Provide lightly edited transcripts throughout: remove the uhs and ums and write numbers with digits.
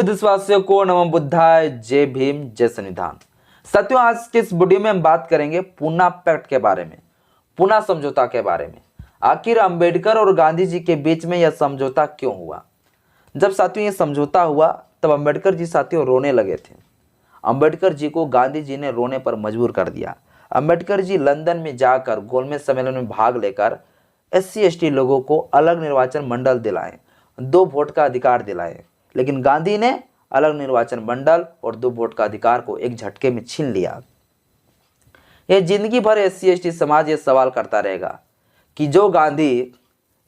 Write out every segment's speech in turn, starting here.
देशवासियों को नमो बुद्धाय, जय भीम, जय संविधान। साथियों, आज के इस वीडियो में हम बात करेंगे पूना पैक्ट के बारे में, पूना समझौता के बारे में। आखिर अंबेडकर और गांधी जी के बीच में यह समझौता क्यों हुआ? जब साथियों ये समझौता हुआ तब अंबेडकर जी साथियों रोने लगे थे। अंबेडकर जी को गांधी जी ने रोने पर मजबूर कर दिया। अंबेडकर जी लंदन में जाकर गोलमेज सम्मेलन में भाग लेकर SC/ST लोगों को अलग निर्वाचन मंडल दिलाए, 2 वोट का अधिकार दिलाए, लेकिन गांधी ने अलग निर्वाचन मंडल और 2 वोट का अधिकार को एक झटके में छीन लिया। यह जिंदगी भर SC/ST समाज ये सवाल करता रहेगा कि जो गांधी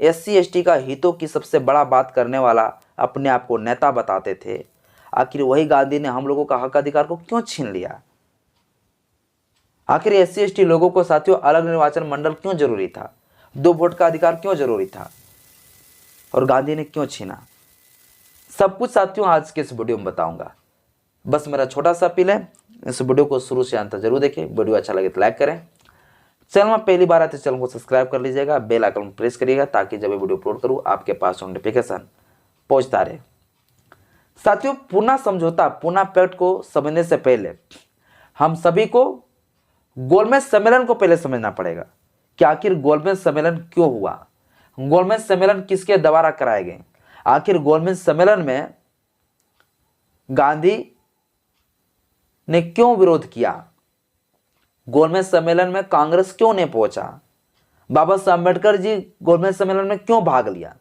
SC/ST का हितों की सबसे बड़ा बात करने वाला अपने आप को नेता बताते थे, आखिर वही गांधी ने हम लोगों का हक अधिकार को क्यों छीन लिया? आखिर SC/ST लोगों को साथियों अलग निर्वाचन मंडल क्यों जरूरी था? 2 वोट का अधिकार क्यों जरूरी था? और गांधी ने क्यों छीना? सब कुछ साथियों आज के इस वीडियो में बताऊंगा। बस मेरा छोटा सा अपील है, इस वीडियो को शुरू से अंत तक जरूर देखें। वीडियो अच्छा लगे तो लाइक करें। चैनल में पहली बार आते तो चैनल को सब्सक्राइब कर लीजिएगा, बेल आइकन प्रेस करिएगा ताकि जब वीडियो अपलोड करूं आपके पास नोटिफिकेशन पहुंचता रहे। साथियों, पूना समझौता, पूना पैक्ट को समझने से पहले हम सभी को गोलमेज सम्मेलन को पहले समझना पड़ेगा कि आखिर गोलमेज सम्मेलन क्यों हुआ, गोलमेज सम्मेलन किसके द्वारा कराए गए, आखिर गोलमेज सम्मेलन में गांधी ने क्यों विरोध किया, गोलमेज सम्मेलन में कांग्रेस क्यों नहीं पहुंचा, बाबा साहब अम्बेडकर जी गोलमेज सम्मेलन में क्यों भाग लिया,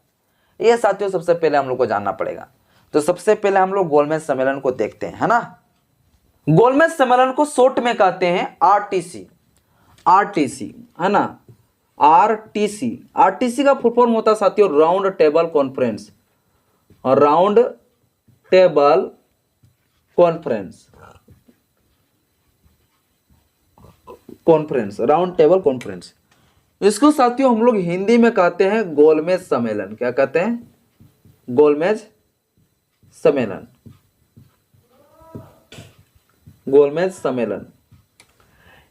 यह साथियों सबसे पहले हम लोग को जानना पड़ेगा। तो सबसे पहले हम लोग गोलमेज सम्मेलन को देखते हैं, है ना। गोलमेज सम्मेलन को शॉर्ट में कहते हैं आरटीसी, है ना। आरटीसी का फुल फॉर्म होता है साथियों राउंड टेबल कॉन्फ्रेंस, और round table conference, round table conference. इसको साथियों हम लोग हिंदी में कहते हैं गोलमेज सम्मेलन। क्या कहते हैं? गोलमेज सम्मेलन, गोलमेज सम्मेलन।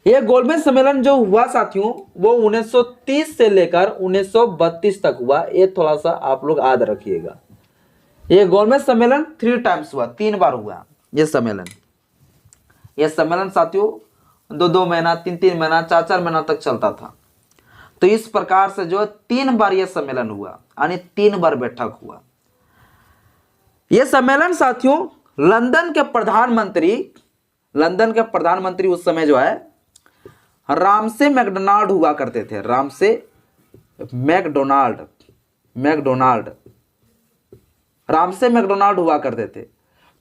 यह गोलमेज सम्मेलन जो हुआ साथियों वो 1930 से लेकर 1932 तक हुआ। ये थोड़ा सा आप लोग याद रखिएगा। यह गोलमेज सम्मेलन 3 टाइम्स हुआ, 3 बार हुआ यह सम्मेलन। यह सम्मेलन साथियों 2-2 महीना, 3-3 महीना, 4-4 महीना तक चलता था। तो इस प्रकार से जो 3 बार यह सम्मेलन हुआ, यानी 3 बार बैठक हुआ। यह सम्मेलन साथियों लंदन के प्रधानमंत्री उस समय जो है रामसे मैकडोनाल्ड हुआ करते थे। रामसे मैकडोनाल्ड हुआ करते थे।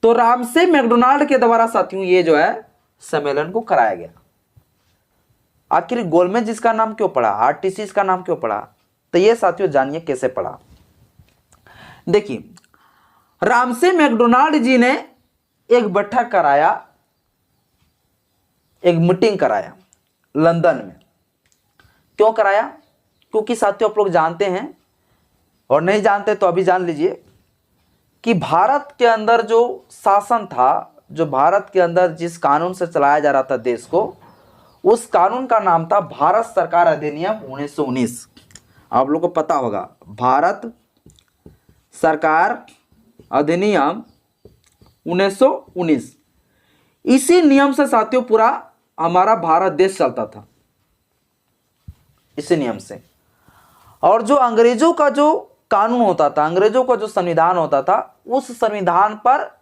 तो रामसे मैकडोनाल्ड के द्वारा साथियों ये जो है सम्मेलन को कराया गया। आखिर गोलमेज इसका नाम क्यों पड़ा, आरटीसी इसका नाम क्यों पड़ा? तो ये साथियों जानिए कैसे पड़ा। देखिए, रामसे मैकडोनाल्ड जी ने एक बैठक कराया, एक मीटिंग कराया लंदन में। क्यों कराया? क्योंकि साथियों आप लोग जानते हैं, और नहीं जानते तो अभी जान लीजिए, कि भारत के अंदर जो शासन था, जो भारत के अंदर जिस कानून से चलाया जा रहा था देश को, उस कानून का नाम था भारत सरकार अधिनियम 1919। आप लोग को पता होगा, भारत सरकार अधिनियम 1919। इसी नियम से साथियों पूरा हमारा भारत देश चलता था, इसी नियम से। और जो अंग्रेजों का जो कानून होता था, अंग्रेजों का जो संविधान होता था, उस संविधान पर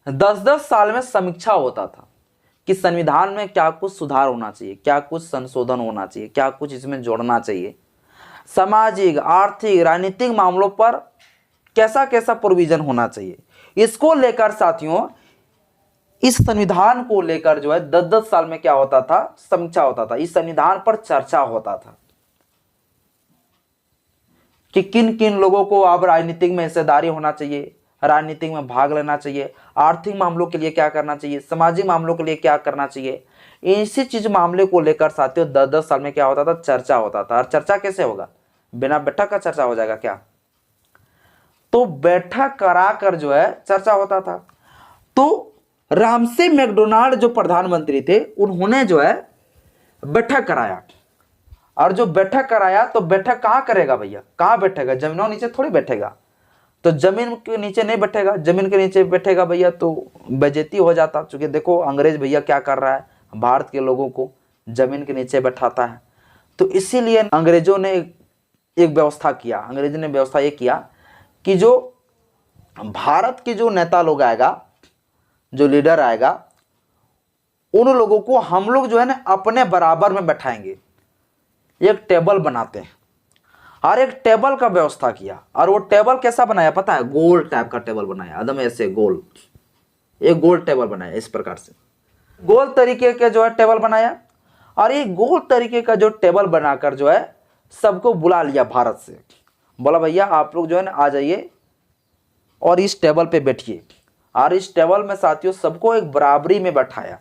10-10 साल में समीक्षा होता था कि संविधान में क्या कुछ सुधार होना चाहिए, क्या कुछ संशोधन होना चाहिए, क्या कुछ इसमें जोड़ना चाहिए, सामाजिक, आर्थिक, राजनीतिक मामलों पर कैसा कैसा प्रोविजन होना चाहिए। इसको लेकर साथियों, इस संविधान को लेकर जो है 10-10 साल में क्या होता था, समीक्षा होता था। इस संविधान पर चर्चा होता था कि किन किन लोगों को अब राजनीतिक में हिस्सेदारी होना चाहिए, राजनीतिक में भाग लेना चाहिए, आर्थिक मामलों के लिए क्या करना चाहिए, सामाजिक मामलों के लिए क्या करना चाहिए। इसी चीज मामले को लेकर साथियों 10-10 साल में क्या होता था, चर्चा होता था। और चर्चा कैसे होगा? बिना बैठक का चर्चा हो जाएगा क्या? तो बैठक कराकर जो है चर्चा होता था। तो रामसे मैकडोनाल्ड जो प्रधानमंत्री थे, उन्होंने जो है बैठक कराया। और जो बैठक कराया तो बैठक कहां करेगा भैया? कहां बैठेगा? जमीनों नीचे थोड़ी बैठेगा। तो जमीन के नीचे नहीं बैठेगा, जमीन के नीचे बैठेगा भैया तो बेइज्जती हो जाता। चूंकि देखो अंग्रेज भैया क्या कर रहा है, भारत के लोगों को जमीन के नीचे बैठाता है। तो इसीलिए अंग्रेजों ने एक व्यवस्था किया, अंग्रेजों ने व्यवस्था ये किया कि जो भारत के जो नेता लोग आएगा, जो लीडर आएगा, उन लोगों को हम लोग जो है ना अपने बराबर में बैठाएंगे। एक टेबल बनाते हैं और एक टेबल का व्यवस्था किया। और वो टेबल कैसा बनाया पता है? गोल टाइप का टेबल बनाया, एकदम ऐसे गोल, एक गोल टेबल बनाया इस प्रकार से, गोल तरीके का जो है टेबल बनाया। और ये गोल तरीके का जो टेबल बनाकर जो है सबको बुला लिया भारत से, बोला भैया आप लोग जो है ना आ जाइए और इस टेबल पे बैठिए। और इस टेबल में साथियों सबको एक बराबरी में बैठाया।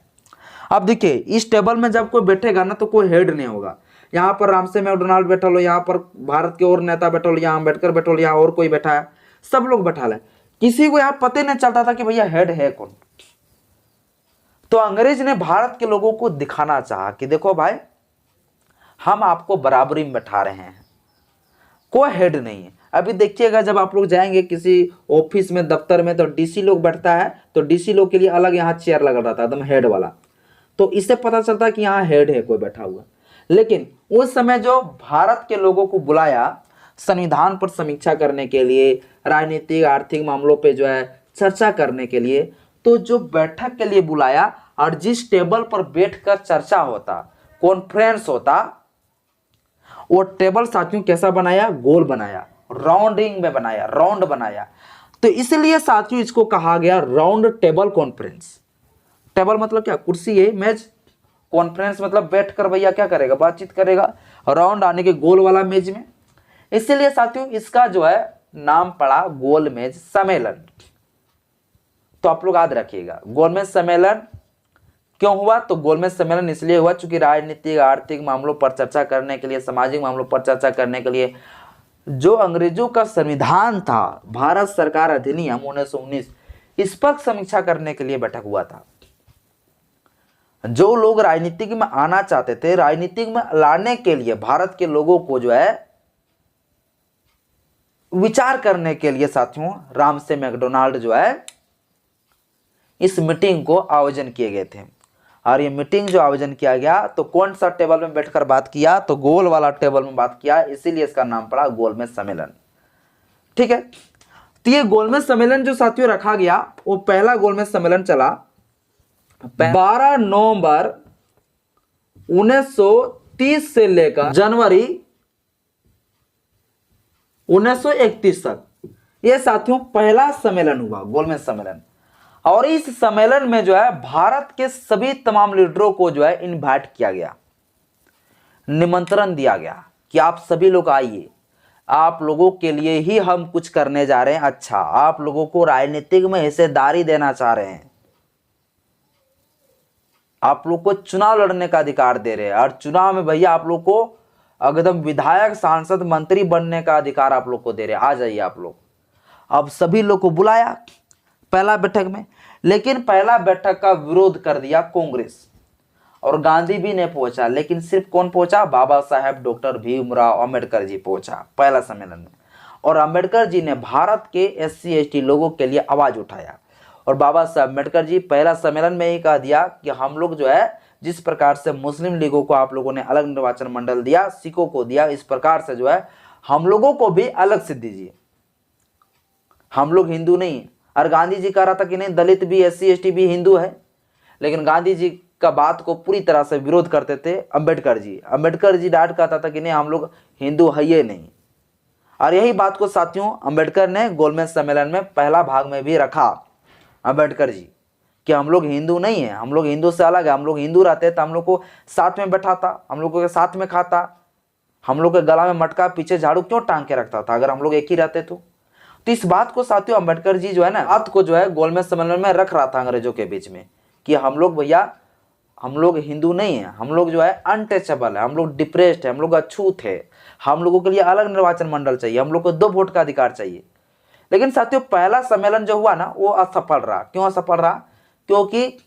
अब देखिए इस टेबल में जब कोई बैठेगा ना तो कोई हेड नहीं होगा। यहाँ पर रामसे मैकडोनाल्ड बैठा लो, यहाँ पर भारत के और नेता बैठो, यहाँ अम्बेडकर बैठो, यहाँ और कोई बैठा है, सब लोग बैठा है। किसी को यहाँ पता नहीं चलता था कि भैया हेड है कौन। तो अंग्रेज ने भारत के लोगों को दिखाना चाहा कि देखो भाई हम आपको बराबरी में बैठा रहे हैं, कोई हेड नहीं है। अभी देखिएगा जब आप लोग जाएंगे किसी ऑफिस में, दफ्तर में, तो डीसी लोग बैठता है तो डीसी लोग के लिए अलग यहाँ चेयर लगा रहता है एकदम हेड वाला। तो इससे पता चलता है कि यहाँ हेड है कोई बैठा हुआ। लेकिन उस समय जो भारत के लोगों को बुलाया संविधान पर समीक्षा करने के लिए, राजनीतिक आर्थिक मामलों पे जो है चर्चा करने के लिए, तो जो बैठक के लिए बुलाया और जिस टेबल पर बैठकर चर्चा होता, कॉन्फ्रेंस होता, वो टेबल साथियों कैसा बनाया? गोल बनाया, राउंडिंग में बनाया, राउंड बनाया। तो इसलिए साथियों इसको कहा गया राउंड टेबल कॉन्फ्रेंस। टेबल मतलब क्या? कुर्सी है, मेज। कॉन्फ्रेंस मतलब बैठकर भैया क्या करेगा? बातचीत करेगा, राउंड आने के गोल वाला मेज में। इसलिए साथियों इसका जो है नाम पड़ा गोल मेज सम्मेलन। तो आप लोग याद रखिएगा गोल मेज सम्मेलन क्यों हुआ? तो गोल मेज सम्मेलन इसलिए हुआ चूंकि राजनीतिक आर्थिक मामलों पर चर्चा करने के लिए, सामाजिक मामलों पर चर्चा करने के लिए जो अंग्रेजों का संविधान था, भारत सरकार अधिनियम 1919, इस पर समीक्षा करने के लिए बैठक हुआ था। जो लोग राजनीतिक में आना चाहते थे, राजनीतिक में लाने के लिए भारत के लोगों को जो है विचार करने के लिए साथियों रामसे मैकडोनाल्ड जो है इस मीटिंग को आयोजन किए गए थे। और ये मीटिंग जो आयोजन किया गया तो कौन सा टेबल में बैठकर बात किया? तो गोल वाला टेबल में बात किया, इसीलिए इसका नाम पड़ा गोलमेज सम्मेलन। ठीक है, तो ये गोलमेज सम्मेलन जो साथियों रखा गया, वो पहला गोलमेज सम्मेलन चला 12 नवंबर 1930 से लेकर जनवरी 1931 तक। यह साथियों पहला सम्मेलन हुआ, गोलमेज सम्मेलन। और इस सम्मेलन में जो है भारत के सभी तमाम लीडरों को जो है इनवाइट किया गया, निमंत्रण दिया गया कि आप सभी लोग आइए, आप लोगों के लिए ही हम कुछ करने जा रहे हैं। अच्छा, आप लोगों को राजनीतिक में हिस्सेदारी देना चाह रहे हैं, आप लोग को चुनाव लड़ने का अधिकार दे रहे हैं, और चुनाव में भैया आप लोग को एकदम विधायक, सांसद, मंत्री बनने का अधिकार आप लोग को दे रहे हैं, आ जाइए आप लोग। अब सभी लोग को बुलाया पहला बैठक में, लेकिन पहला बैठक का विरोध कर दिया कांग्रेस, और गांधी भी नहीं पहुंचा। लेकिन सिर्फ कौन पहुंचा? बाबा साहेब डॉक्टर भीमराव अंबेडकर जी पहुंचा पहला सम्मेलन में। और अंबेडकर जी ने भारत के SC ST लोगों के लिए आवाज उठाया। और बाबा साहब अम्बेडकर जी पहला सम्मेलन में ही कह दिया कि हम लोग जो है जिस प्रकार से मुस्लिम लीगों को आप लोगों ने अलग निर्वाचन मंडल दिया, सिखों को दिया, इस प्रकार से जो है हम लोगों को भी अलग से दीजिए, हम लोग हिंदू नहीं है। और गांधी जी कह रहा था कि नहीं, दलित भी, SC ST भी हिंदू है। लेकिन गांधी जी का बात को पूरी तरह से विरोध करते थे अंबेडकर जी। अंबेडकर जी डांट कहता था कि नहीं, हम लोग हिंदू है ये नहीं। और यही बात को साथियों अंबेडकर ने गोलमेज सम्मेलन में पहला भाग में भी रखा, अंबेडकर जी, कि हम लोग हिंदू नहीं है, हम लोग हिंदू से अलग है। हम लोग हिंदू रहते तो हम लोग को साथ में बैठाता, हम लोग को साथ में खाता, हम लोग के गला में मटका, पीछे झाड़ू क्यों टांग के रखता था अगर हम लोग एक ही रहते तो। इस बात को साथियों अंबेडकर जी जो है ना, बात को जो है गोलमेज सम्मेलन में रख रहा था अंग्रेजों के बीच में कि हम लोग भैया, हम लोग हिंदू नहीं है, हम लोग जो है अनटचेबल है, हम लोग डिप्रेस्ड है, हम लोग अछूत है, हम लोगों के लिए अलग निर्वाचन मंडल चाहिए, हम लोग को 2 वोट का अधिकार चाहिए। लेकिन साथियों पहला सम्मेलन जो हुआ ना वो असफल रहा। क्यों असफल रहा? क्योंकि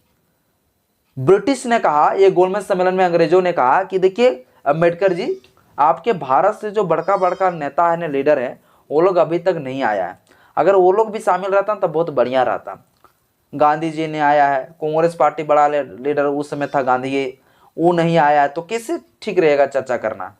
ब्रिटिश ने कहा, ये गोलमेज सम्मेलन में अंग्रेजों ने कहा कि देखिए अंबेडकर जी, आपके भारत से जो बड़का बड़का नेता है ना, लीडर है, वो लोग अभी तक नहीं आया है। अगर वो लोग भी शामिल रहता तो बहुत बढ़िया रहता। गांधी जी ने आया है, कांग्रेस पार्टी बड़ा लीडर उस समय था गांधी जी, वो नहीं आया है तो कैसे ठीक रहेगा चर्चा करना।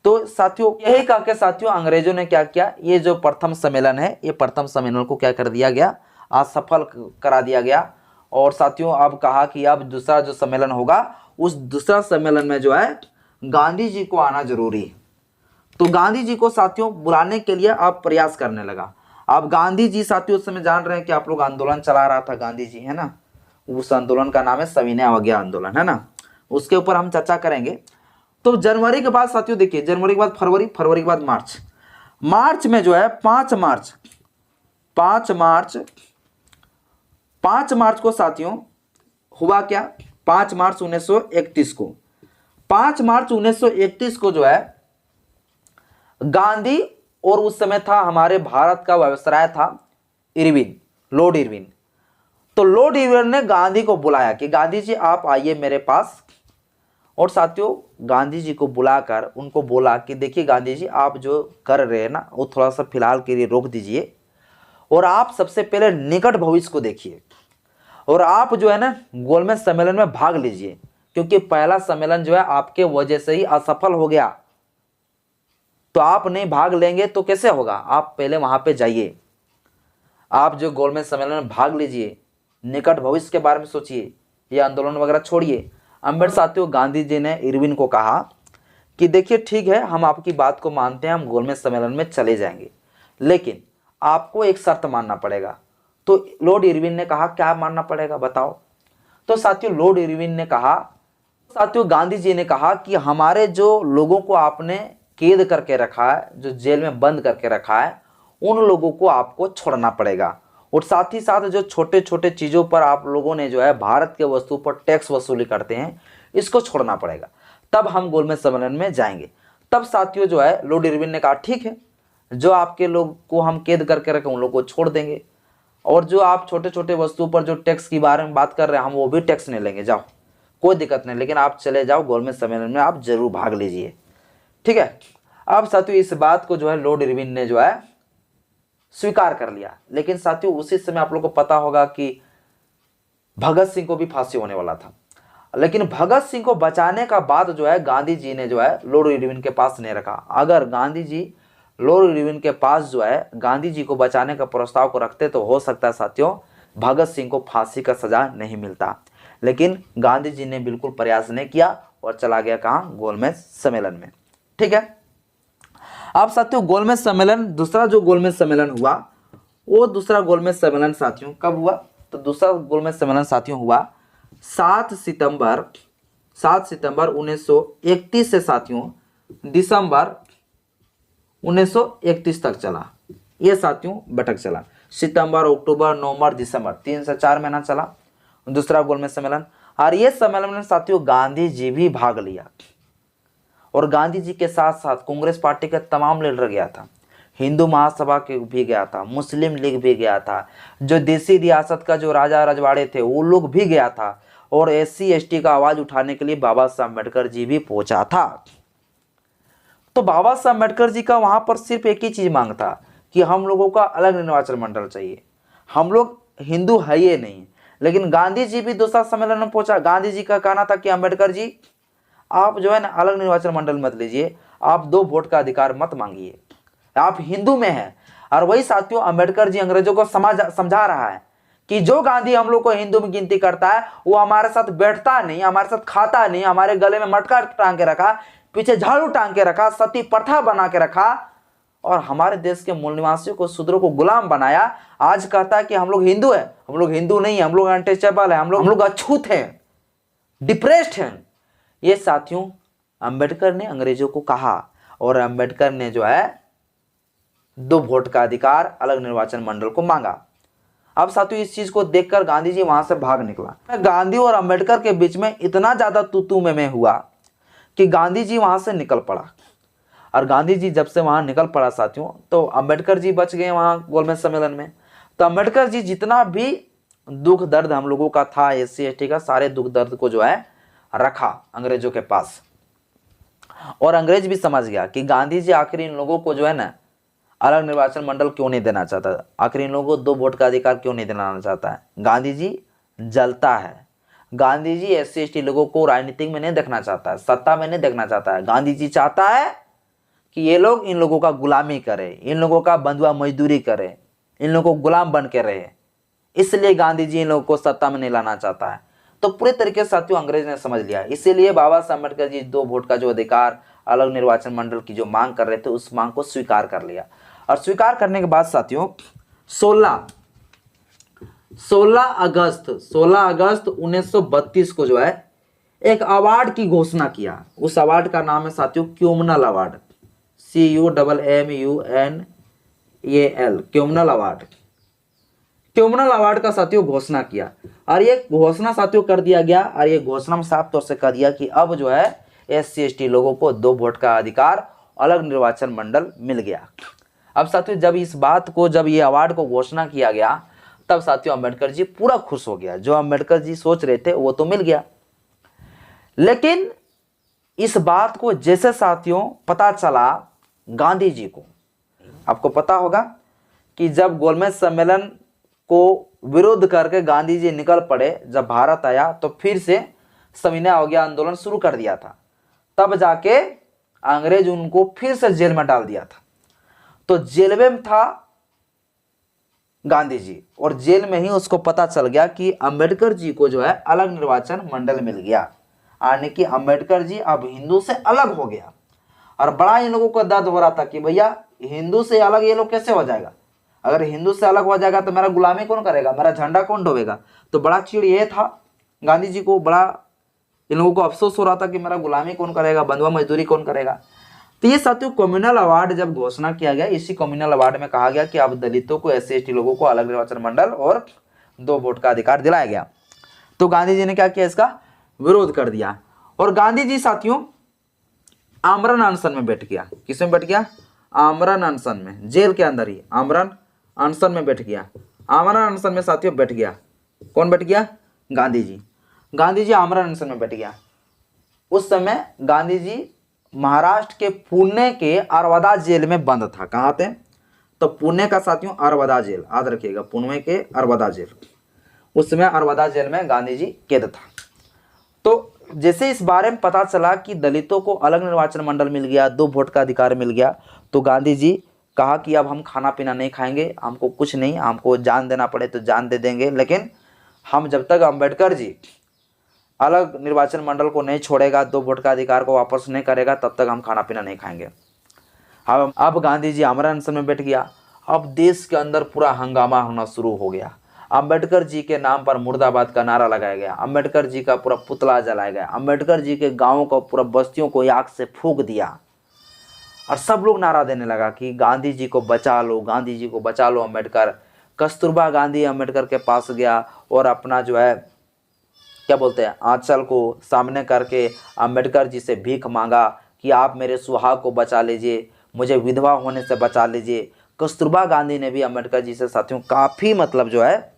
तो साथियों यही कह के साथियों अंग्रेजों ने क्या किया, ये जो प्रथम सम्मेलन है, ये प्रथम सम्मेलन को क्या कर दिया गया, असफल करा दिया गया। और साथियों अब कहा कि अब दूसरा जो सम्मेलन होगा, उस दूसरा सम्मेलन में जो है गांधी जी को आना जरूरी है। तो गांधी जी को साथियों बुलाने के लिए आप प्रयास करने लगा। अब गांधी जी साथियों उस समय जान रहे हैं कि आप लोग आंदोलन चला रहा था गांधी जी, है ना। उस आंदोलन का नाम है सविनय अवज्ञा आंदोलन, है ना। उसके ऊपर हम चर्चा करेंगे। तो जनवरी के बाद साथियों देखिए, जनवरी के बाद फरवरी, फरवरी के बाद मार्च, मार्च में जो है 5 मार्च को साथियों हुआ क्या, 5 मार्च 1931 को, 5 मार्च 1931 को जो है गांधी, और उस समय था हमारे भारत का वायसराय था इरविन, लॉर्ड इरविन। तो लॉर्ड इरविन ने गांधी को बुलाया कि गांधी जी आप आइए मेरे पास। और साथियों गांधी जी को बुलाकर उनको बोला कि देखिए गांधी जी आप जो कर रहे हैं ना वो थोड़ा सा फिलहाल के लिए रोक दीजिए, और आप सबसे पहले निकट भविष्य को देखिए, और आप जो है ना गोलमेज सम्मेलन में भाग लीजिए, क्योंकि पहला सम्मेलन जो है आपके वजह से ही असफल हो गया। तो आप नहीं भाग लेंगे तो कैसे होगा, आप पहले वहां पे जाइए, आप जो गोलमेज सम्मेलन में भाग लीजिए, निकट भविष्य के बारे में सोचिए, ये आंदोलन वगैरह छोड़िए। अम्बेडकर साथियों गांधी जी ने इरविन को कहा कि देखिए ठीक है हम आपकी बात को मानते हैं, हम गोलमेज सम्मेलन में चले जाएंगे, लेकिन आपको एक शर्त मानना पड़ेगा। तो लॉर्ड इरविन ने कहा क्या मानना पड़ेगा बताओ। तो साथियों लॉर्ड इरविन ने कहा, साथियों गांधी जी ने कहा कि हमारे जो लोगों को आपने कैद करके रखा है, जो जेल में बंद करके रखा है, उन लोगों को आपको छोड़ना पड़ेगा, और साथ ही साथ जो छोटे छोटे चीज़ों पर आप लोगों ने जो है भारत के वस्तु पर टैक्स वसूली करते हैं, इसको छोड़ना पड़ेगा, तब हम गोलमेज सम्मेलन में जाएंगे। तब साथियों जो है लॉर्ड इरविन ने कहा ठीक है, जो आपके लोग को हम कैद करके रखें उन लोग को छोड़ देंगे, और जो आप छोटे छोटे वस्तुओं पर जो टैक्स के बारे में बात कर रहे हैं हम वो भी टैक्स नहीं लेंगे, जाओ कोई दिक्कत नहीं, लेकिन आप चले जाओ गोलमेज सम्मेलन में, आप जरूर भाग लीजिए, ठीक है। अब साथियों इस बात को जो है लॉर्ड इरविन ने जो है स्वीकार कर लिया। लेकिन साथियों उसी समय आप लोग को पता होगा कि भगत सिंह को भी फांसी होने वाला था, लेकिन भगत सिंह को बचाने का बात जो है गांधी जी ने जो है लॉर्ड इरविन के पास नहीं रखा। अगर गांधी जी लॉर्ड इरविन के पास जो है गांधी जी को बचाने का प्रस्ताव को रखते तो हो सकता है साथियों भगत सिंह को फांसी का सजा नहीं मिलता, लेकिन गांधी जी ने बिल्कुल प्रयास नहीं किया और चला गया कहाँ, गोलमेज सम्मेलन में, ठीक है। अब साथियों गोलमेज सम्मेलन, दूसरा जो गोलमेज सम्मेलन हुआ वो दूसरा गोलमेज सम्मेलन साथियों कब हुआ, तो दूसरा गोलमेज सम्मेलन साथियों हुआ 7 सितंबर 1931 से साथियों दिसंबर 1931 तक चला। ये साथियों बैठक चला, सितंबर, अक्टूबर, नवंबर, दिसंबर, 3 से 4 महीना चला दूसरा गोलमेज सम्मेलन। और ये सम्मेलन में साथियों गांधी जी भी भाग लिया, और गांधी जी के साथ साथ कांग्रेस पार्टी के तमाम लीडर गया था, हिंदू महासभा के भी गया था, मुस्लिम लीग भी गया था, जो देसी रियासत का जो राजा रजवाड़े थे वो लोग भी गया था, और SC ST का आवाज उठाने के लिए बाबा साहब अम्बेडकर जी भी पहुंचा था। तो बाबा साहब अम्बेडकर जी का वहां पर सिर्फ एक ही चीज मांग था कि हम लोगों का अलग निर्वाचन मंडल चाहिए, हम लोग हिंदू है ये नहीं। लेकिन गांधी जी भी दूसरा सम्मेलन में पहुंचा। गांधी जी का कहना था कि अम्बेडकर जी आप जो है ना अलग निर्वाचन मंडल मत लीजिए, आप 2 वोट का अधिकार मत मांगिए, आप हिंदू में हैं। और वही साथियों अम्बेडकर जी अंग्रेजों को समझा रहा है कि जो गांधी हम लोग को हिंदू में गिनती करता है वो हमारे साथ बैठता नहीं, हमारे साथ खाता नहीं, हमारे गले में मटका टांग के रखा, पीछे झाड़ू टांग के रखा, सती प्रथा बना के रखा, और हमारे देश के मूल निवासियों को, शूद्रों को गुलाम बनाया। आज कहता है कि हम लोग हिंदू है, हम लोग हिंदू नहीं है, हम लोग अनटचेबल है, हम लोग अछूत हैं, डिप्रेस्ड हैं। ये साथियों अंबेडकर ने अंग्रेजों को कहा, और अंबेडकर ने जो है 2 वोट का अधिकार अलग निर्वाचन मंडल को मांगा। अब साथियों इस चीज को देखकर गांधी जी वहां से भाग निकला। गांधी और अंबेडकर के बीच में इतना ज्यादा तू में हुआ कि गांधी जी वहां से निकल पड़ा। और गांधी जी जब से वहां निकल पड़ा साथियों तो अंबेडकर जी बच गए वहां गोलमेज सम्मेलन में। तो अंबेडकर जी जितना भी दुख दर्द हम लोगों का था, SC ST का, सारे दुख दर्द को जो है रखा अंग्रेजों के पास। और अंग्रेज भी समझ गया कि गांधी जी आखिर इन लोगों को जो है ना अलग निर्वाचन मंडल क्यों नहीं देना चाहता? आखिर इन लोगों को 2 वोट का अधिकार क्यों नहीं देना चाहता है? गांधी जी जलता है। गांधी जी SC ST लोगों को राजनीतिक में नहीं देखना चाहता है, सत्ता में नहीं देखना चाहता है। गांधी जी चाहता है कि ये लोग इन लोगों का गुलामी करें, इन लोगों का बंधुआ मजदूरी करें, इन लोगों को गुलाम बन के रहे। इसलिए गांधी जी इन लोगों को सत्ता में नहीं लाना चाहता है। तो पूरे तरीके से साथियों अंग्रेज ने समझ लिया। इसीलिए बाबा साहब अम्बेडकर जी 2 वोट का जो अधिकार, अलग निर्वाचन मंडल की जो मांग कर रहे थे, उस मांग को स्वीकार कर लिया। और स्वीकार करने के बाद साथियों 16 अगस्त 1932 को जो है एक अवार्ड की घोषणा किया। उस अवार्ड का नाम है साथियों क्यूमनल अवार्ड, CUMMUNAL, क्यूमनल अवार्ड। क्यूमनल अवार्ड का साथियों घोषणा किया। और ये घोषणा साथियों कर दिया गया, और ये घोषणा में साफ तौर से कर दिया कि अब जो है SC ST लोगों को 2 वोट का अधिकार, अलग निर्वाचन मंडल मिल गया। अब साथियों जब इस बात को, जब ये अवार्ड को घोषणा किया गया, तब साथियों अम्बेडकर जी पूरा खुश हो गया। जो अम्बेडकर जी सोच रहे थे वो तो मिल गया। लेकिन इस बात को जैसे साथियों पता चला गांधी जी को, आपको पता होगा कि जब गोलमेज सम्मेलन को विरोध करके गांधी जी निकल पड़े, जब भारत आया तो फिर से सविनय अवज्ञा आंदोलन शुरू कर दिया था। तब जाके अंग्रेज उनको फिर से जेल में डाल दिया था। तो जेल में था गांधी जी, और जेल में ही उसको पता चल गया कि अंबेडकर जी को जो है अलग निर्वाचन मंडल मिल गया, यानी कि अंबेडकर जी अब हिंदू से अलग हो गया। और बड़ा इन लोगों को दर्द हो रहा था कि भैया हिंदू से अलग ये लोग कैसे हो जाएगा? अगर हिंदू से अलग हो जाएगा तो मेरा गुलामी कौन करेगा, मेरा झंडा कौन ढोवेगा? तो बड़ा चिड़ ये था गांधी जी को, बड़ा इन लोगों को अफसोस हो रहा था कि मेरा गुलामी कौन करेगा, बंधुआ मजदूरी कौन करेगा। तो ये साथियों कम्युनल अवार्ड जब घोषणा किया गया, इसी कम्युनल अवार्ड में कहा गया कि अब दलितों को, SC ST लोगों को अलग निर्वाचन मंडल और 2 वोट का अधिकार दिलाया गया। तो गांधी जी ने क्या किया, इसका विरोध कर दिया। और गांधी जी साथियों आमरण अनशन में बैठ गया। किसमें बैठ गया? आमरण अनशन में, जेल के अंदर ही आमरण अनशन में बैठ गया। आमरण अनशन में साथियों बैठ गया। कौन बैठ गया? गांधी जी। गांधी जी आमरण अनशन में बैठ गया। उस समय गांधी जी महाराष्ट्र के पुणे के अरवदा जेल में बंद था। कहाँ थे? तो पुणे का साथियों अरवदा जेल, याद रखिएगा, पुणे के अरवदा जेल। उस समय अरवदा जेल में गांधी जी कैद था। तो जैसे इस बारे में पता चला कि दलितों को अलग निर्वाचन मंडल मिल गया, 2 वोट का अधिकार मिल गया, तो गांधी जी कहा कि अब हम खाना पीना नहीं खाएंगे, हमको कुछ नहीं, हमको जान देना पड़े तो जान दे देंगे, लेकिन हम जब तक अम्बेडकर जी अलग निर्वाचन मंडल को नहीं छोड़ेगा, 2 वोट का अधिकार को वापस नहीं करेगा, तब तक हम खाना पीना नहीं खाएंगे। अब गांधी जी आमरण अनशन में बैठ गया। अब देश के अंदर पूरा हंगामा होना शुरू हो गया। अम्बेडकर जी के नाम पर मुर्दाबाद का नारा लगाया गया, अम्बेडकर जी का पूरा पुतला जलाया गया, अम्बेडकर जी के गाँवों को, पूरा बस्तियों को आग से फूंक दिया। और सब लोग नारा देने लगा कि गांधी जी को बचा लो, गांधी जी को बचा लो अम्बेडकर। कस्तूरबा गांधी अम्बेडकर के पास गया और अपना जो है क्या बोलते हैं, आंचल को सामने करके अम्बेडकर जी से भीख मांगा कि आप मेरे सुहाग को बचा लीजिए, मुझे विधवा होने से बचा लीजिए। कस्तूरबा गांधी ने भी अम्बेडकर जी से साथियों काफ़ी मतलब जो है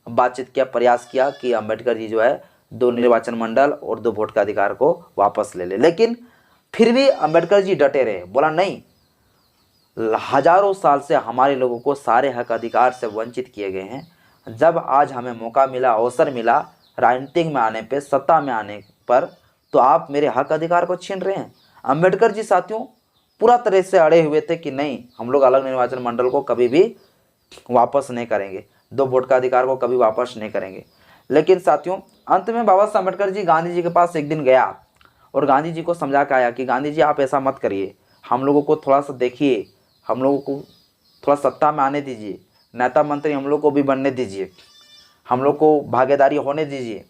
बातचीत किया, प्रयास किया कि अम्बेडकर जी जो है 2 निर्वाचन मंडल और 2 वोट का अधिकार को वापस ले ले। लेकिन फिर भी अम्बेडकर जी डटे रहे, बोला नहीं, हजारों साल से हमारे लोगों को सारे हक अधिकार से वंचित किए गए हैं। जब आज हमें मौका मिला, अवसर मिला राजनीतिक में आने पे, सत्ता में आने पर, तो आप मेरे हक अधिकार को छीन रहे हैं। अम्बेडकर जी साथियों पूरा तरह से अड़े हुए थे कि नहीं, हम लोग अलग निर्वाचन मंडल को कभी भी वापस नहीं करेंगे, 2 वोट का अधिकार को कभी वापस नहीं करेंगे। लेकिन साथियों अंत में बाबा साहब अम्बेडकर जी गांधी जी के पास एक दिन गया और गांधी जी को समझा के आया कि गांधी जी आप ऐसा मत करिए, हम लोगों को थोड़ा सा देखिए, हम लोगों को थोड़ा सत्ता में आने दीजिए, नेता मंत्री हम लोग को भी बनने दीजिए, हम लोग को भागीदारी होने दीजिए।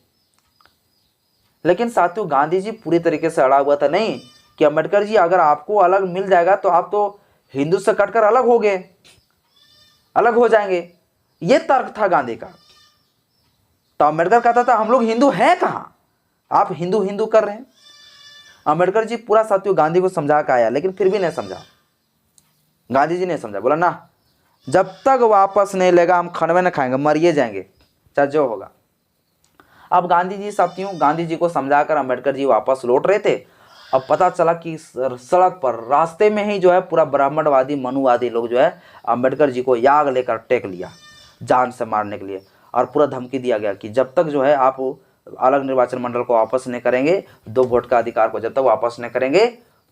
लेकिन साथियों गांधी जी पूरी तरीके से अड़ा हुआ था, नहीं कि अम्बेडकर जी अगर आपको अलग मिल जाएगा तो आप तो हिंदू से कटकर अलग हो गए, अलग हो जाएंगे, ये तर्क था गांधी का। तो अम्बेडकर कहता था हम लोग हिंदू हैं कहां, आप हिंदू हिंदू कर रहे हैं। अम्बेडकर जी पूरा साथियों गांधी को समझा के आया, लेकिन फिर भी नहीं समझा, गांधी जी नहीं समझा, बोला ना, जब तक वापस नहीं लेगा हम खानवे न खाएंगे, मरिए जाएंगे, चाहे जो होगा। अब गांधी जी साथियों गांधी जी को समझाकर अम्बेडकर जी वापस लौट रहे थे अब पता चला कि सड़क पर रास्ते में ही जो है पूरा ब्राह्मणवादी मनुवादी लोग जो है अंबेडकर जी को याग लेकर टेक लिया जान से मारने के लिए, और पूरा धमकी दिया गया कि जब तक जो है आप अलग निर्वाचन मंडल को वापस नहीं करेंगे, 2 वोट का अधिकार को जब तक वापस नहीं करेंगे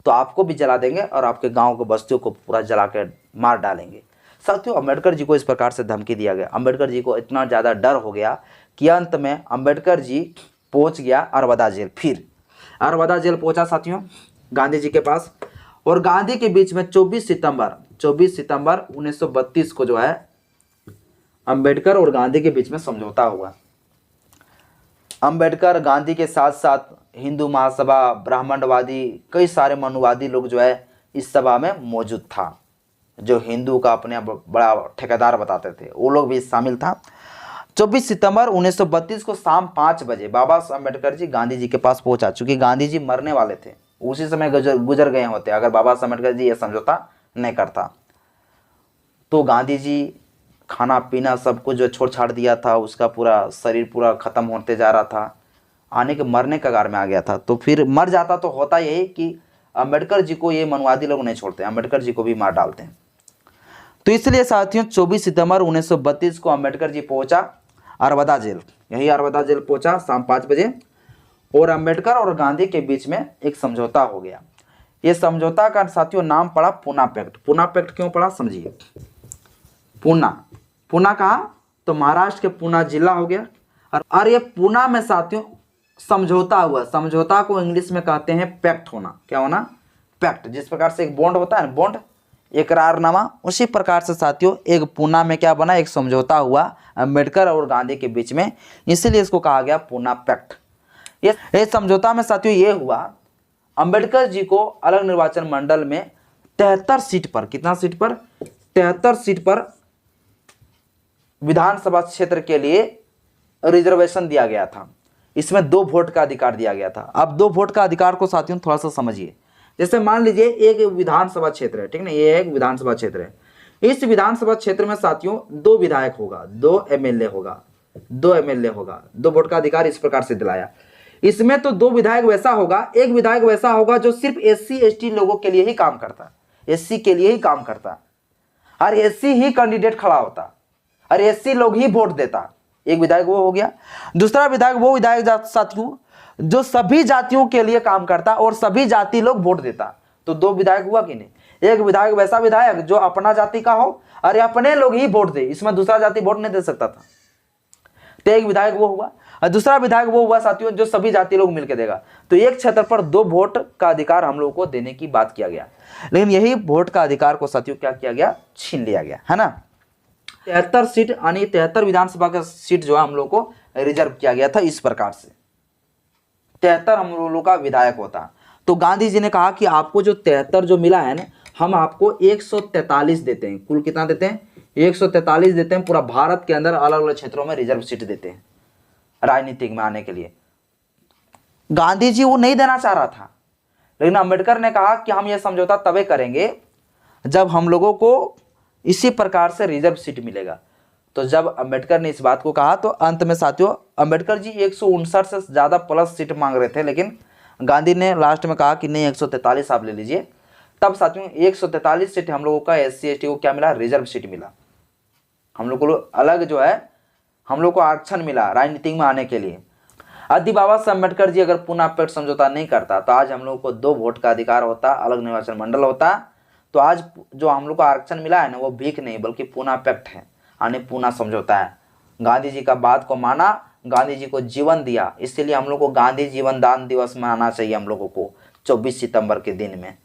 तो आपको भी जला देंगे और आपके गांव के बस्तियों को पूरा जला के मार डालेंगे। साथियों, अंबेडकर जी को इस प्रकार से धमकी दिया गया। अंबेडकर जी को इतना ज़्यादा डर हो गया कि अंत में अंबेडकर जी पहुंच गया अरवदा जेल। फिर अरवदा जेल पहुंचा साथियों गांधी जी के पास, और गांधी के बीच में 24 सितंबर 1932 को जो है अंबेडकर और गांधी के बीच में समझौता हुआ। अंबेडकर गांधी के साथ साथ हिंदू महासभा, ब्राह्मणवादी, कई सारे मनुवादी लोग जो है इस सभा में मौजूद था। जो हिंदू का अपने बड़ा ठेकेदार बताते थे वो लोग भी शामिल था। 24 सितंबर 1932 को शाम 5 बजे बाबा अम्बेडकर जी गांधी जी के पास पहुंचा। चूंकि गांधी जी मरने वाले थे, उसी समय गुजर गए होते अगर बाबा अम्बेडकर जी ये समझौता नहीं करता। तो गांधी जी खाना पीना सब कुछ जो छोड़ छाड़ दिया था, उसका पूरा शरीर पूरा ख़त्म होते जा रहा था, आने के मरने कगार में आ गया था। तो फिर मर जाता तो होता यही कि अम्बेडकर जी को ये मनवादी लोग नहीं छोड़ते, अम्बेडकर जी को भी मार डालते हैं। तो इसलिए साथियों 24 सितंबर 1932 को अम्बेडकर जी पहुंचा अरवदा जेल, यही अरवदा जेल पहुंचा शाम 5 बजे, और अम्बेडकर और गांधी के बीच में एक समझौता हो गया। ये समझौता का साथियों नाम पड़ा पूना पैक्ट। पूना पैक्ट क्यों पड़ा समझिए। पूना कहा तो महाराष्ट्र के पूना जिला हो गया, और ये पूना में साथियों समझौता हुआ। समझौता को इंग्लिश में कहते हैं पैक्ट होना। क्या होना? पैक्ट। जिस प्रकार से एक बॉन्ड होता है ना, बॉन्ड, इकरारनामा, उसी प्रकार से साथियों एक पूना में क्या बना, एक समझौता हुआ अम्बेडकर और गांधी के बीच में, इसीलिए इसको कहा गया पूना पैक्ट। ये समझौता में साथियों ये हुआ, अम्बेडकर जी को अलग निर्वाचन मंडल में 73 सीट पर, कितना सीट पर, 73 सीट पर विधानसभा क्षेत्र के लिए रिजर्वेशन दिया गया था। इसमें 2 वोट का अधिकार दिया गया था। अब 2 वोट का अधिकार को साथियों थोड़ा सा समझिए। जैसे मान लीजिए एक विधानसभा क्षेत्र है, ठीक ना, ये एक विधानसभा क्षेत्र है। इस विधानसभा क्षेत्र में साथियों 2 विधायक होगा, 2 एमएलए होगा, 2 एमएलए होगा, 2 वोट का अधिकार इस प्रकार से दिलाया। इसमें तो 2 विधायक वैसा होगा, एक विधायक वैसा होगा जो सिर्फ एससी एसटी लोगों के लिए ही काम करता, एससी के लिए ही काम करता, और एससी ही कैंडिडेट खड़ा होता, और एससी लोग ही वोट देता। एक विधायक वो हो गया। दूसरा विधायक वो विधायक साथियों जो सभी जातियों के लिए काम करता और सभी जाति लोग वोट देता। तो 2 विधायक हुआ कि नहीं। एक विधायक वैसा विधायक जो अपना जाति का हो और अपने लोग ही वोट दे, इसमें दूसरा जाति वोट नहीं दे सकता था। तो एक विधायक वो हुआ, और दूसरा विधायक वो हुआ साथियों जो सभी जाति लोग मिलकर देगा। तो एक क्षेत्र पर 2 वोट का अधिकार हम लोगों को देने की बात किया गया, लेकिन यही वोट का अधिकार को साथियों क्या किया गया, छीन लिया गया, है ना। 73 सीट यानी 73 विधानसभा का सीट जो है हम लोग को रिजर्व किया गया था। इस प्रकार से 73 हम लोगों का विधायक होता। तो गांधी जी ने कहा कि आपको जो 73 जो मिला है ना, हम आपको 143 देते हैं। कुल कितना देते हैं? 143 देते हैं। पूरा भारत के अंदर अलग अलग क्षेत्रों में रिजर्व सीट देते हैं राजनीतिक में आने के लिए। गांधी जी वो नहीं देना चाह रहा था, लेकिन अंबेडकर ने कहा कि हम ये समझौता तभी करेंगे जब हम लोगों को इसी प्रकार से रिजर्व सीट मिलेगा। तो जब अंबेडकर ने इस बात को कहा तो अंत में साथियों अंबेडकर जी 159 से ज़्यादा प्लस सीट मांग रहे थे, लेकिन गांधी ने लास्ट में कहा कि नहीं 143 आप ले लीजिए। तब साथियों 143 सीट हम लोगों का एससी एसटी को क्या मिला, रिजर्व सीट मिला। हम लोग को अलग जो है हम लोग को आरक्षण मिला राजनीति में आने के लिए। यदि बाबा साहब अम्बेडकर जी अगर पुनः पैक्ट समझौता नहीं करता तो आज हम लोग को 2 वोट का अधिकार होता, अलग निर्वाचन मंडल होता। तो आज जो हम लोग को आरक्षण मिला है ना, वो भीख नहीं बल्कि पुनः पैक्ट है, यानी पुनः समझौता है। गांधी जी का बात को माना, गांधी जी को जीवन दिया, इसलिए हम लोग को गांधी जीवन दान दिवस मनाना चाहिए हम लोगों को 24 सितंबर के दिन में,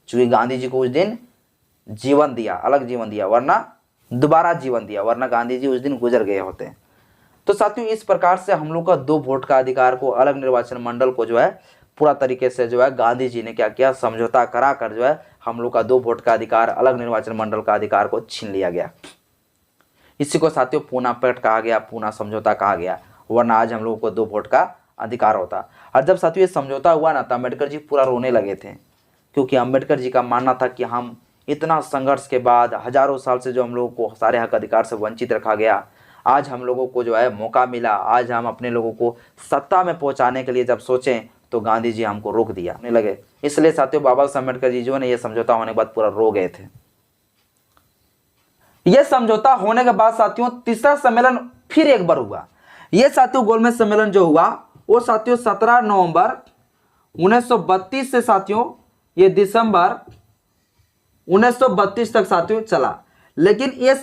क्योंकि गांधी जी को उस दिन जीवन दिया, अलग जीवन दिया, वरना दोबारा जीवन दिया, वरना गांधी जी उस दिन गुजर गए होते। तो साथियों इस प्रकार से हम लोग का 2 वोट का अधिकार को, अलग निर्वाचन मंडल को जो है पूरा तरीके से जो है गांधी जी ने क्या किया, समझौता करा कर जो है हम लोग का 2 वोट का अधिकार, अलग निर्वाचन मंडल का अधिकार को छीन लिया गया। इसी को साथियों पूना पैक्ट कहा गया, पूना समझौता कहा गया, वरना आज हम लोगों को 2 वोट का अधिकार होता। और जब साथियों ये समझौता हुआ ना, तो अम्बेडकर जी पूरा रोने लगे थे, क्योंकि अम्बेडकर जी का मानना था कि हम इतना संघर्ष के बाद, हजारों साल से जो हम लोगों को सारे हक अधिकार से वंचित रखा गया, आज हम लोगों को जो है मौका मिला, आज हम अपने लोगों को सत्ता में पहुंचाने के लिए जब सोचें तो गांधी जी हमको रोक दिया नहीं लगे। इसलिए साथियों बाबा साहब अम्बेडकर जी जो है ना ये समझौता होने के बाद पूरा रो गए थे। यह समझौता होने के बाद साथियों तीसरा सम्मेलन फिर एक बार हुआ। यह साथियों गोलमेज सम्मेलन जो हुआ वो साथियों 17 नवंबर 1932 से साथियों ये दिसंबर 1932 तक साथियों चला। लेकिन ये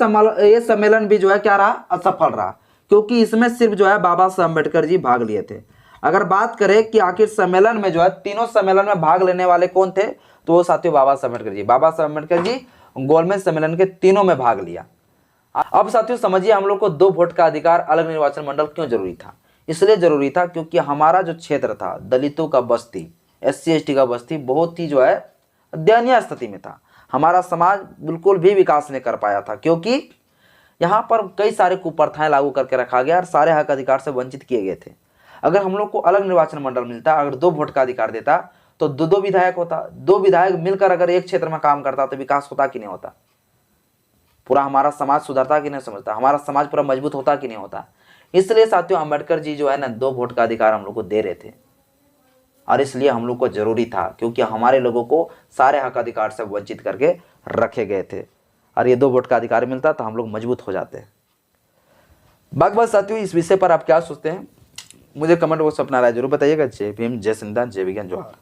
सम्मेलन भी जो है क्या रहा, असफल रहा, क्योंकि इसमें सिर्फ जो है बाबा साहब अम्बेडकर जी भाग लिए थे। अगर बात करें कि आखिर सम्मेलन में जो है तीनों सम्मेलन में भाग लेने वाले कौन थे, तो वो साथियों बाबा साहब अम्बेडकर जी। बाबा साहब अम्बेडकर जी गोलमेज सम्मेलन के तीनों में भाग लिया। अब साथियों समझिए हम लोग को 2 वोट का अधिकार अलग निर्वाचन मंडल क्यों जरूरी था। इसलिए जरूरी था क्योंकि हमारा जो क्षेत्र था दलितों का बस्ती, SC ST का बस्ती बहुत ही जो है दयनीय स्थिति में था। हमारा समाज बिल्कुल भी विकास नहीं कर पाया था, क्योंकि यहाँ पर कई सारे कुप्रथाएं लागू करके रखा गया और सारे हक अधिकार से वंचित किए गए थे। अगर हम लोग को अलग निर्वाचन मंडल मिलता, अगर 2 वोट का अधिकार देता तो 2 विधायक होता, 2 विधायक मिलकर अगर एक क्षेत्र में काम करता तो विकास होता कि नहीं होता, पूरा हमारा समाज सुधरता कि नहीं समझता, हमारा समाज पूरा मजबूत होता कि नहीं होता। इसलिए साथियों अम्बेडकर जी जो है ना 2 वोट का अधिकार हम लोग को दे रहे थे, और इसलिए हम लोग को जरूरी था क्योंकि हमारे लोगों को सारे हक अधिकार से वंचित करके रखे गए थे, और ये 2 वोट का अधिकार मिलता तो हम लोग मजबूत हो जाते। बाकी बात साथियों इस विषय पर आप क्या सोचते हैं, मुझे कमेंट बॉक्स में अपना राय जरूर बताइएगा। जय भीम, जय संविधान, जय विज्ञान, जोहार।